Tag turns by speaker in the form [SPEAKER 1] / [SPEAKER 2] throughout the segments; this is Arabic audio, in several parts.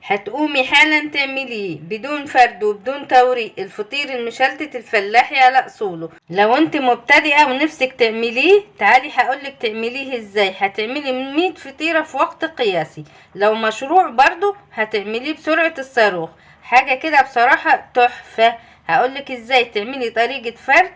[SPEAKER 1] هتقومي حالا تعمليه بدون فرد وبدون توريق الفطير المشلتت الفلاحي على اصوله. لو انت مبتدئه ونفسك تعمليه، تعالي هقولك تعمليه ازاي. هتعملي من 100 فطيره في وقت قياسي. لو مشروع برضو هتعمليه بسرعه الصاروخ، حاجه كده بصراحه تحفه. هقولك ازاي تعملي طريقه فرد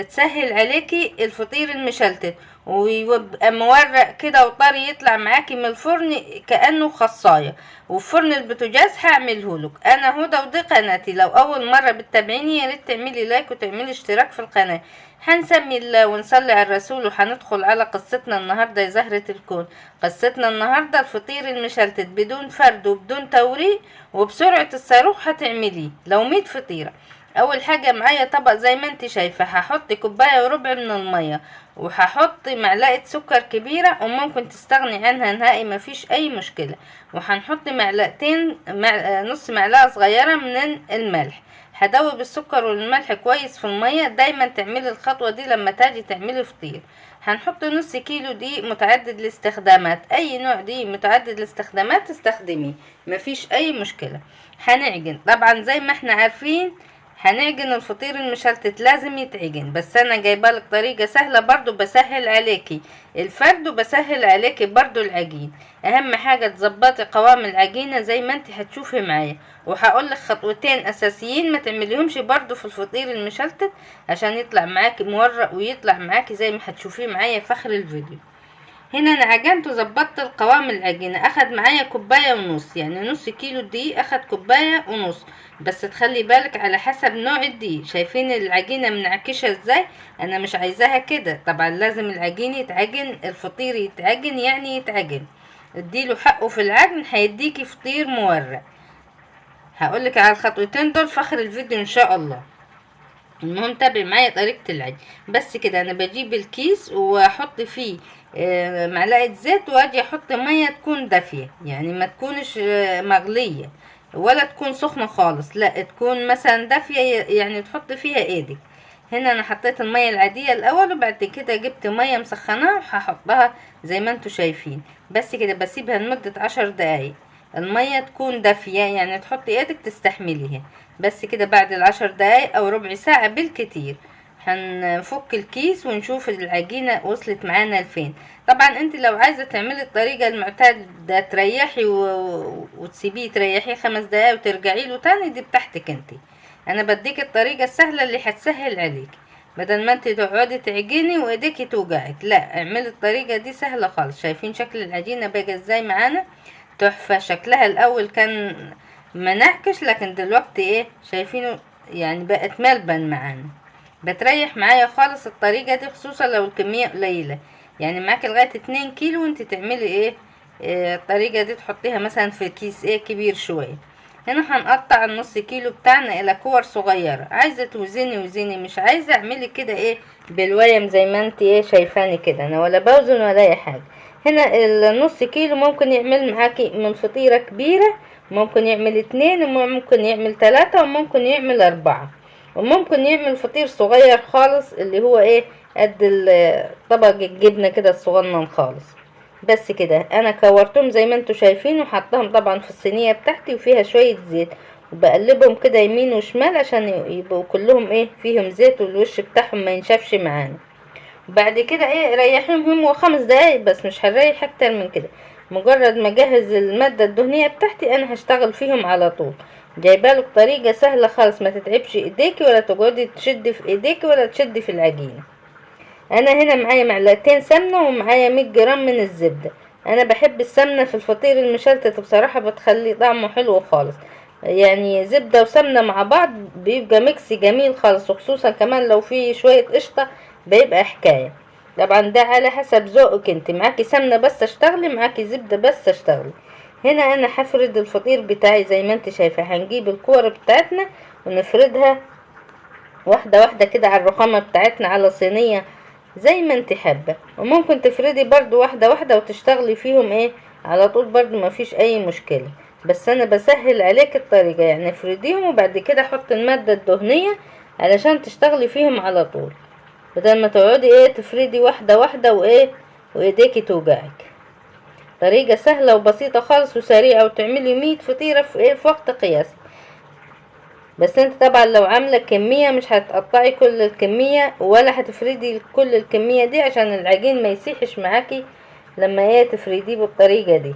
[SPEAKER 1] تسهل عليكي الفطير المشلتت ويبقى مورق كده وطري، يطلع معاكي من الفرن كأنه خصاية. وفي فرن البوتاجاز هعملهولك. انا هدى ودي قناتي. لو اول مرة بتتابعيني يا ريت تعملي لايك وتعملي اشتراك في القناة. هنسمي الله ونصلي على الرسول وهندخل على قصتنا النهاردة يا زهرة الكون. قصتنا النهاردة الفطير المشلتت بدون فرد وبدون توريق وبسرعة الصاروخ هتعمليه لو 100 فطيرة. اول حاجة معايا طبق زي ما انت شايفة، هحط كوباية وربع من المية، وهحط معلقة سكر كبيرة وممكن تستغني عنها نهائي مفيش اي مشكلة. وهنحط معلقتين نص معلقة صغيرة من الملح. هدوب السكر والملح كويس في المية. دايما تعملي الخطوة دي لما تاجي تعملي فطير. هنحط نص كيلو دقيق متعدد الاستخدامات. اي نوع دقيق متعدد الاستخدامات تستخدميه مفيش اي مشكلة. هنعجن طبعا زي ما احنا عارفين. هنعجن الفطير المشلتت لازم يتعجن، بس انا جايبالك طريقة سهلة برضو بسهل عليكي الفرد وبسهل عليكي برضو العجين. اهم حاجة تظبطي قوام العجينة زي ما انت هتشوفي معايا. وهقولك خطوتين اساسيين ما تعمليهمش برضو في الفطير المشلتت عشان يطلع معاكي مورق ويطلع معاكي زي ما هتشوفيه معايا في اخر الفيديو. هنا انا عجنت وظبطت القوام العجينة. اخد معايا كوباية ونص، يعني نص كيلو دقيق اخد كوباية ونص. بس تخلي بالك على حسب نوع الدقيق. شايفين العجينة منعكشة ازاي؟ انا مش عايزاها كده. طبعا لازم العجين يتعجن، الفطير يتعجن يعني يتعجن. اديله حقه في العجن هيديكي فطير مورق. هقولك على الخطوتين دول في اخر الفيديو ان شاء الله. المهم تابعي معايا طريقة العجن. بس كده انا بجيب الكيس واحط فيه معلقة زيت، واجي احط مية تكون دافية، يعني ما تكونش مغلية ولا تكون سخنة خالص، لا تكون مثلا دافية يعني تحط فيها ايدك. هنا انا حطيت المية العادية الاول وبعد كده جبت مية مسخنة وهحطها زي ما انتوا شايفين. بس كده بسيبها لمدة 10 دقايق. المية تكون دافية يعني تحطي ايدك تستحمليها. بس كده بعد ال10 دقايق او ربع ساعة بالكتير هنفك الكيس ونشوف العجينة وصلت معانا لفين. طبعا انت لو عايزة تعملي الطريقة المعتادة تريحي وتسيبيه تريحيه 5 دقايق وترجعي له تاني، دي بتاعتك انت. انا بديك الطريقة السهلة اللي هتسهل عليك، بدل ما انت تقعدي تعجني وايديكي توجعك. لا، اعملي الطريقة دي سهلة خالص. شايفين شكل العجينة بقى ازاي معانا؟ تحفة. شكلها الاول كان منعكش لكن دلوقتي ايه شايفينه يعني بقت ملبن معانا. بتريح معايا خالص الطريقة دي خصوصا لو الكمية قليلة. يعني معاكي لغاية 2 كيلو وانت تعملي ايه الطريقة دي تحطيها مثلا في كيس ايه كبير شوية. هنا هنقطع النص كيلو بتاعنا الى كور صغيرة. عايزة توزني وزني، مش عايزة اعملي كده ايه بالويم زي ما انت ايه شايفاني كده. انا ولا بوزن ولا اي حاجة. هنا النص كيلو ممكن يعمل معاكي من فطيرة كبيرة، ممكن يعمل 2 وممكن يعمل 3 وممكن يعمل 4 وممكن يعمل فطير صغير خالص اللي هو ايه قد طبق الجبنة كده الصغنن خالص. بس كده انا كورتهم زي ما انتوا شايفين وحطهم طبعا في الصينية بتاعتي وفيها شوية زيت، وبقلبهم كده يمين وشمال عشان يبقوا كلهم ايه فيهم زيت والوش بتاعهم ما ينشفش معانا. بعد كده ايه ريحيهم هم 5 دقايق بس، مش هنريح اكتر من كده. مجرد ما اجهز المادة الدهنية بتاعتي انا هشتغل فيهم على طول. جايبالك طريقة سهلة خالص ما تتعبش ايديكي ولا تقعدي تشدي في ايديكي ولا تشدي في العجينة. انا هنا معايا معلقتين سمنة ومعايا 100 جرام من الزبدة. انا بحب السمنة في الفطير المشلتت بصراحة بتخلي طعمه حلو خالص. يعني زبدة وسمنة مع بعض بيبقى ميكس جميل خالص، وخصوصا كمان لو فيه شوية قشطة بيبقى حكاية. طبعا ده على حسب ذوقك انت. معاكي سمنة بس اشتغلي، معاكي زبدة بس اشتغلي. هنا انا هفرد الفطير بتاعي زي ما انت شايفة. هنجيب الكورة بتاعتنا ونفردها واحدة واحدة كده على الرخامة بتاعتنا على صينية زي ما انت حابة. وممكن تفردي برضو واحدة واحدة وتشتغلي فيهم ايه على طول برضو ما فيش اي مشكلة. بس انا بسهل عليك الطريقة، يعني افرديهم وبعد كده حط المادة الدهنية علشان تشتغلي فيهم على طول، بدل ما تقعدي ايه تفردي واحدة واحدة وايه وايديكي توجعك. طريقة سهلة وبسيطة خالص وسريعة، وتعملي 100 فطيرة في وقت قياسي. بس انت طبعا لو عاملة كمية مش هتقطعي كل الكمية ولا هتفردي كل الكمية دي، عشان العجين ما يسيحش معاكي لما تفرديه بالطريقة دي.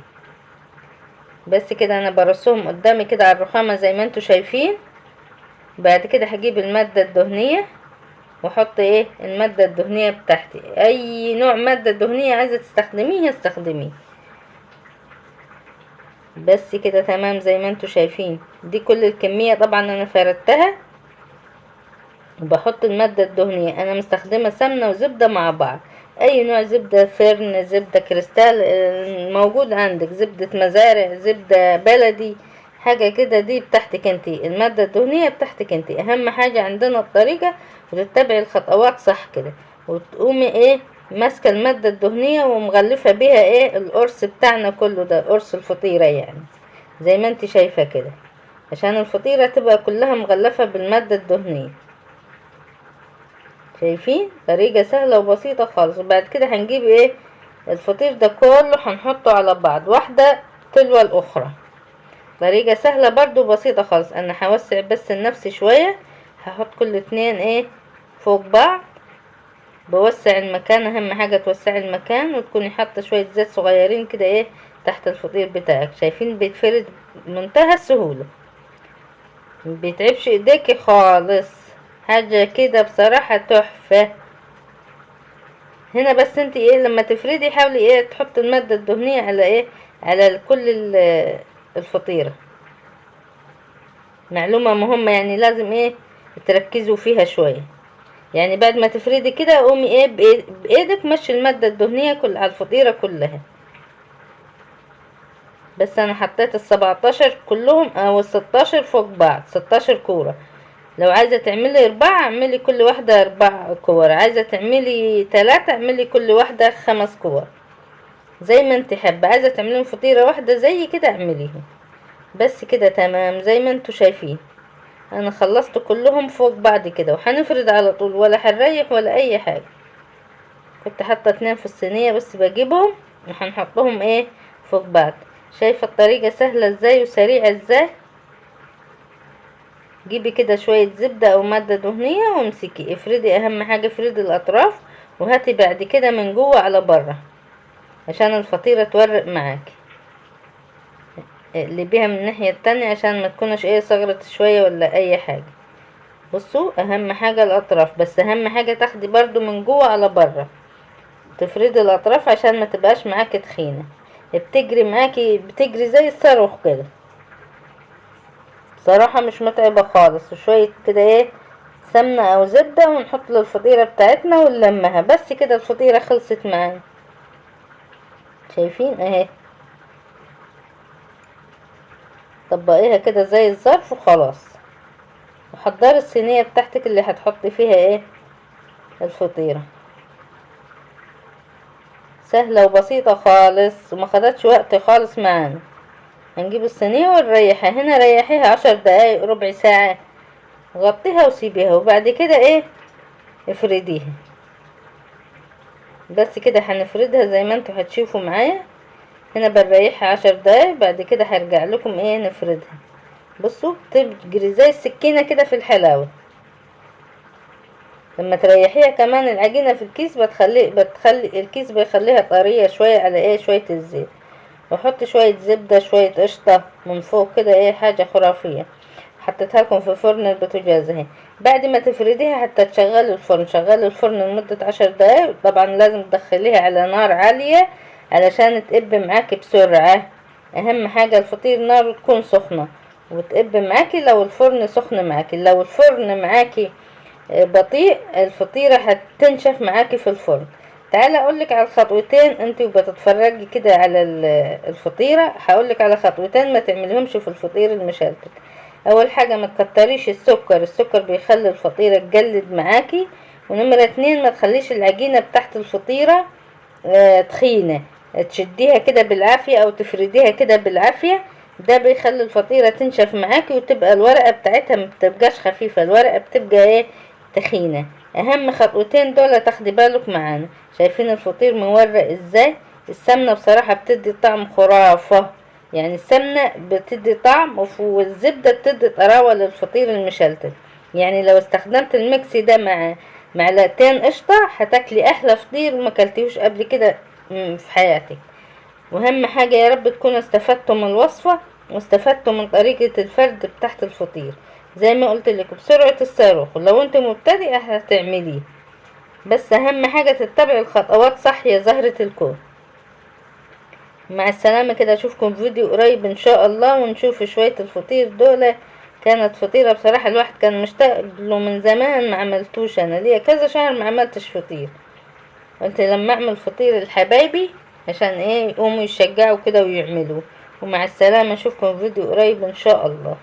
[SPEAKER 1] بس كده انا برصهم قدامي كده على الرخامة زي ما انتوا شايفين. بعد كده هجيب المادة الدهنية واحط المادة الدهنية بتاعتي، اي نوع مادة دهنية عايزة تستخدميه استخدميه. بس كده تمام زي ما انتوا شايفين. دي كل الكمية طبعا انا فردتها، وبحط المادة الدهنية. انا مستخدمة سمنة وزبدة مع بعض، اي نوع زبدة، فرن، زبدة كريستال موجود عندك، زبدة مزارع، زبدة بلدي، حاجة كده، دي بتاعتك انتي. المادة الدهنية بتاعتك انتي. اهم حاجة عندنا الطريقة، وتتبعي الخطوات صح كده، وتقومي ماسكة المادة الدهنية ومغلفة بيها القرص بتاعنا كله ده، قرص الفطيرة يعني زي ما انت شايفة كده، عشان الفطيرة تبقى كلها مغلفة بالمادة الدهنية. شايفين؟ طريقة سهلة وبسيطة خالص. وبعد كده هنجيب الفطير ده كله هنحطه على بعض واحدة تلو الأخرى. طريقة سهلة برضو وبسيطة خالص. انا هوسع بس لنفسي شوية، هحط كل اتنين فوق بعض. بوسع المكان، اهم حاجة توسعي المكان، وتكوني حاطة شوية زيت صغيرين كده تحت الفطير بتاعك. شايفين؟ بيتفرد بمنتهى السهولة، مبيتعبش ايديكي خالص، حاجة كده بصراحة تحفة. هنا بس انت لما تفردي حاولي تحطي المادة الدهنية على على كل الفطيرة. معلومة مهمة يعني، لازم تركزوا فيها شوية. يعني بعد ما تفردي كده قومي بايدك مشي المادة الدهنية على الفطيرة كلها. بس انا حطيت ال17 كلهم او ال16 فوق بعض، 16 كورة. لو عايزة تعملي 4 اعملي كل واحدة 4 كور، عايزة تعملي 3 اعملي كل واحدة 5 كور، زي ما انت حابة. عايزة تعملين فطيرة واحدة زي كده اعمليها. بس كده تمام زي ما انتوا شايفين. انا خلصت كلهم فوق بعض كده، وهنفرد على طول، ولا هنريح ولا اي حاجة. كنت حاطة 2 في الصينية بس بجيبهم وهنحطهم فوق بعض. شايفة الطريقة سهلة ازاي وسريعة ازاي؟ جيبي كده شوية زبدة او مادة دهنية وامسكي افردي، اهم حاجة افردي الاطراف، وهاتي بعد كده من جوه على بره عشان الفطيرة تورق معاكي. اقلبيها من الناحية التانية عشان ما تكونش صغرت شوية ولا اي حاجة. بصوا، اهم حاجة الاطراف، بس اهم حاجة تاخدي برضو من جوه على بره، تفردي الاطراف عشان ما تبقاش معاكي تخينة. بتجري معاكي، بتجري زي الصاروخ كده، بصراحة مش متعبة خالص. وشوية كده سمنة او زبدة ونحط للفطيرة بتاعتنا ونلمها. بس كده الفطيرة خلصت معانا. شايفين اهي؟ طبقيها كده زي الظرف وخلاص، وحضري الصينية بتاعتك اللي هتحطي فيها الفطيرة. سهلة وبسيطة خالص وما خدتش وقت خالص معانا. هنجيب الصينية ونريحها هنا، ريحيها 10 دقايق ربع ساعة، غطيها وسيبيها، وبعد كده افرديها. بس كده هنفردها زي ما انتوا هتشوفوا معايا. هنا بنريحها 10 دقايق، بعد كده هرجع لكم نفردها. بصوا بتجري زي السكينة كده في الحلاوة. لما تريحيها كمان العجينة في الكيس بتخلي الكيس بيخليها طرية شوية على شوية الزيت، وحط شوية زبدة، شوية قشطة من فوق كده حاجة خرافية. حطيتها لكم في فرن البوتاجاز اهي. بعد ما تفرديها حتى تشغلي الفرن، شغلي الفرن لمدة 10 دقايق. طبعا لازم تدخليها على نار عالية علشان تقب معاكي بسرعة. اهم حاجة الفطير نار تكون سخنة وتقب معاكي. لو الفرن سخن معاكي، لو الفرن معاكي بطيء الفطيرة هتنشف معاكي في الفرن. تعالى اقولك على الخطوتين انت بتتفرجي كده على الفطيرة. هقولك على خطوتين ما تعملهمش في الفطير المشلتت. اول حاجة ما تكتريش السكر بيخلي الفطيرة تجلد معاكي. ونمرة 2 ما تخليش العجينة بتاعت الفطيرة تخينة، تشديها كده بالعافية او تفرديها كده بالعافية. ده بيخلي الفطيرة تنشف معاكي وتبقى الورقة بتاعتها ما بتبقاش خفيفة، الورقة بتبقى تخينة. اهم خطوتين دول تاخدي بالك معانا. شايفين الفطير مورق ازاي؟ السمنة بصراحة بتدي طعم خرافة، يعني السمنة بتدي طعم والزبدة بتدي طراوة للفطير المشلتت. يعني لو استخدمت الميكس ده مع معلقتين قشطة هتاكلي احلى فطير ما كلتيهوش قبل كده في حياتك. واهم حاجة يا رب تكونوا استفدتوا من الوصفة واستفدتوا من طريقة الفرد بتاعت الفطير، زي ما قلت لك بسرعة الصاروخ. ولو انت مبتدئة هتعمليه، بس اهم حاجة تتبعي الخطوات صح يا زهرة الكون. مع السلامة كده، اشوفكم في فيديو قريب ان شاء الله، ونشوف شوية الفطير دول. كانت فطيرة بصراحة الواحد كان مشتاق له من زمان، ما عملتوش انا ليا كذا شهر ما عملتش فطير. قلت لما اعمل فطير لحبايبي عشان ايه يقوموا يشجعوا كده ويعملوه. ومع السلامة، اشوفكم في فيديو قريب ان شاء الله.